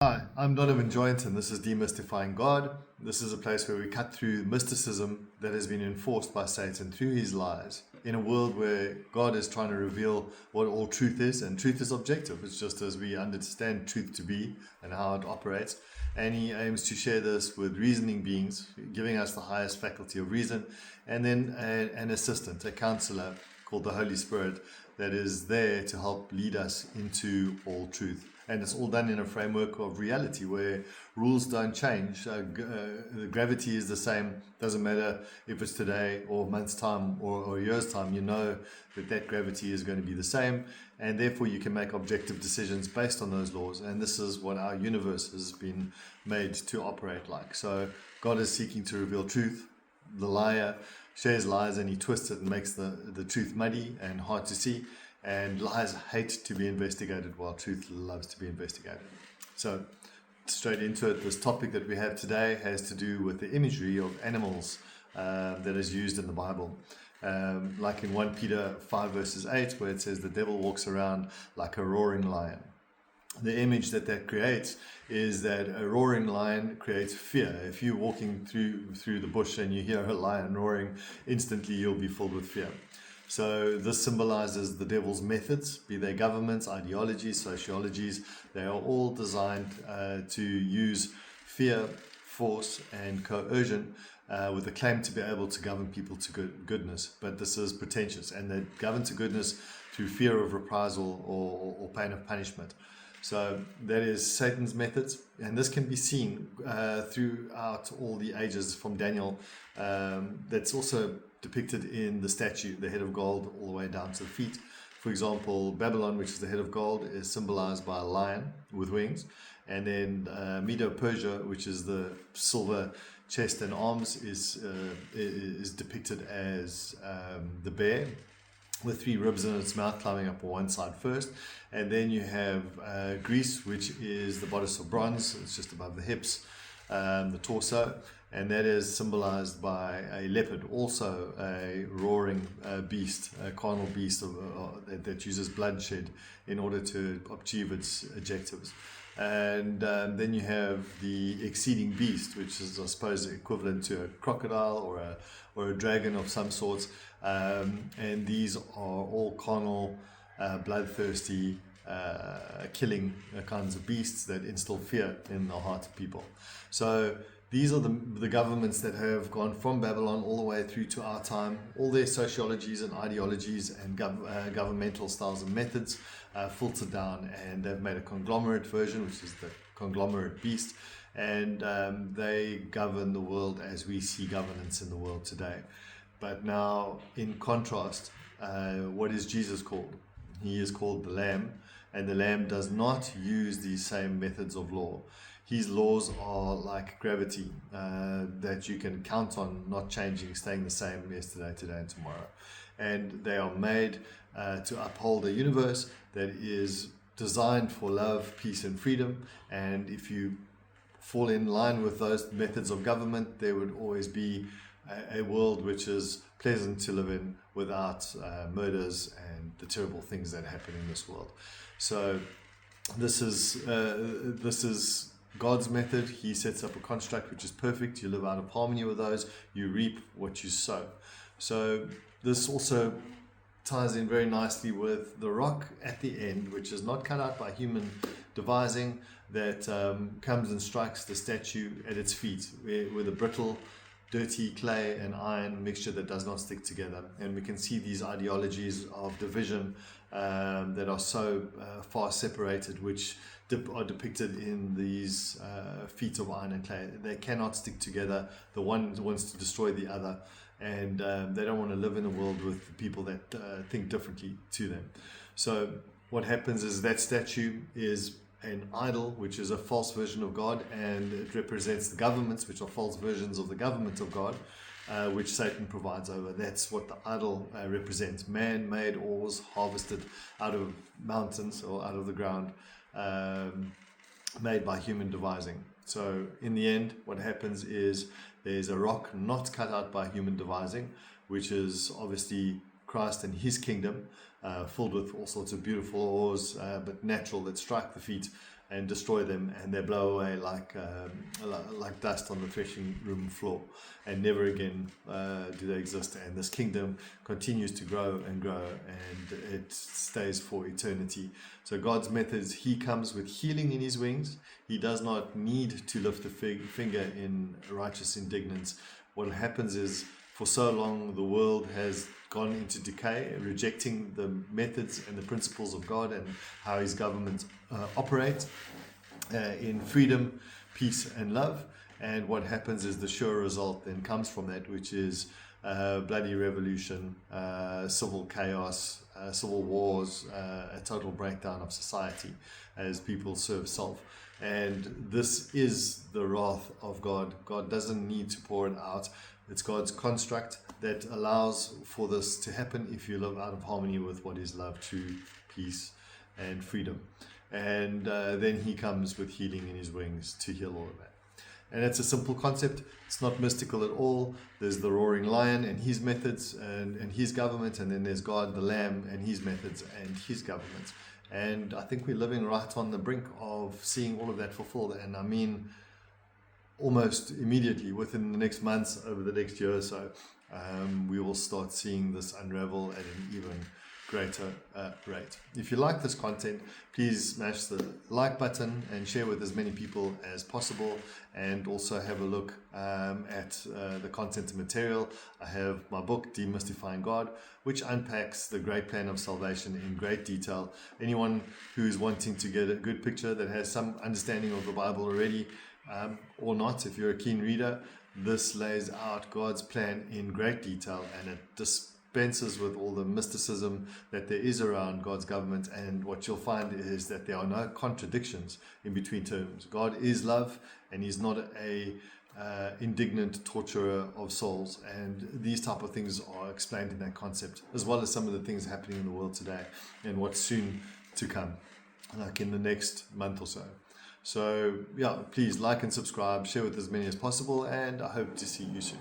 Hi, I'm Donovan Joint, and this is Demystifying-God. This is a place where we cut through mysticism that has been enforced by Satan through his lies in a world where God is trying to reveal what all truth is, and truth is objective. It's just as we understand truth to be and how it operates. And he aims to share this with reasoning beings, giving us the highest faculty of reason, and then an assistant, a counselor called the Holy Spirit that is there to help lead us into all truth. And it's all done in a framework of reality where rules don't change. The gravity is the same. Doesn't matter if it's today or a month's time or a year's time. You know that gravity is going to be the same. And therefore you can make objective decisions based on those laws. And this is what our universe has been made to operate like. So God is seeking to reveal truth. The liar shares lies and he twists it and makes the truth muddy and hard to see. And lies hate to be investigated while truth loves to be investigated. So straight into it, this topic that we have today has to do with the imagery of animals that is used in the Bible. Like in 1 Peter 5 verses 8, where it says the devil walks around like a roaring lion. The image that creates is that a roaring lion creates fear. If you're walking through the bush and you hear a lion roaring, instantly you'll be filled with fear. So this symbolizes the devil's methods, be they governments, ideologies, sociologies. They are all designed to use fear, force, and coercion with the claim to be able to govern people to goodness. But this is pretentious, and they govern to goodness through fear of reprisal or pain of punishment. So that is Satan's methods, and this can be seen throughout all the ages from Daniel. That's also depicted in the statue, the head of gold all the way down to the feet. For example, Babylon, which is the head of gold, is symbolized by a lion with wings. And then Medo-Persia, which is the silver chest and arms, is depicted as the bear with 3 ribs in its mouth climbing up on one side first. And then you have Greece, which is the bodice of bronze. It's just above the hips, the torso. And that is symbolized by a leopard, also a roaring beast, a carnal beast that uses bloodshed in order to achieve its objectives. And then you have the exceeding beast, which is, I suppose, equivalent to a crocodile or a dragon of some sorts. And these are all carnal, bloodthirsty, killing kinds of beasts that instill fear in the heart of people. So these are the governments that have gone from Babylon all the way through to our time. All their sociologies and ideologies and governmental styles and methods filtered down, and they've made a conglomerate version, which is the conglomerate beast, and they govern the world as we see governance in the world today. But now, in contrast, what is Jesus called? He is called the Lamb, and the Lamb does not use these same methods of law. His laws are like gravity that you can count on not changing, staying the same yesterday, today, and tomorrow. And they are made to uphold a universe that is designed for love, peace, and freedom. And if you fall in line with those methods of government, there would always be a world which is pleasant to live in without murders and the terrible things that happen in this world. So this is God's method. He sets up a construct which is perfect. You live out of harmony with those. You reap what you sow. So this also ties in very nicely with the rock at the end, which is not cut out by human devising, that comes and strikes the statue at its feet with a brittle, dirty clay and iron mixture that does not stick together. And we can see these ideologies of division that are so far separated, which are depicted in these feet of iron and clay. They cannot stick together. The one wants to destroy the other, and they don't want to live in a world with people that think differently to them. So what happens is that statue is an idol, which is a false version of God, and it represents the governments, which are false versions of the government of God, which Satan provides over. That's what the idol represents. Man-made ores harvested out of mountains or out of the ground, made by human devising. So in the end, what happens is there's a rock not cut out by human devising, which is obviously Christ and his kingdom, filled with all sorts of beautiful ores, but natural, that strike the feet and destroy them, and they blow away like dust on the threshing room floor, and never again do they exist. And this kingdom continues to grow and grow, and it stays for eternity. So God's methods, he comes with healing in his wings. He does not need to lift a finger in righteous indignance. What happens is, for so long the world has gone into decay, rejecting the methods and the principles of God and how his government operates in freedom, peace and love. And what happens is the sure result then comes from that, which is bloody revolution, civil chaos, civil wars, a total breakdown of society as people serve self. And this is the wrath of God. God doesn't need to pour it out. It's God's construct that allows for this to happen if you live out of harmony with what is love, truth, peace, and freedom. And then he comes with healing in his wings to heal all of that. And it's a simple concept. It's not mystical at all. There's the roaring lion and his methods and his government, and then there's God the Lamb and his methods and his government. And I think we're living right on the brink of seeing all of that fulfilled. And I mean, almost immediately, within the next months, over the next year or so, we will start seeing this unravel at an even greater rate. If you like this content, please smash the like button and share with as many people as possible, and also have a look at the content and material. I have my book, Demystifying-God, which unpacks the great plan of salvation in great detail. Anyone who's wanting to get a good picture, that has some understanding of the Bible already, or not, if you're a keen reader, this lays out God's plan in great detail, and it dispenses with all the mysticism that there is around God's government. And what you'll find is that there are no contradictions in between terms. God is love, and he's not a indignant torturer of souls, and these type of things are explained in that concept, as well as some of the things happening in the world today and what's soon to come, like in the next month or so. So yeah, please like and subscribe, share with as many as possible, and I hope to see you soon.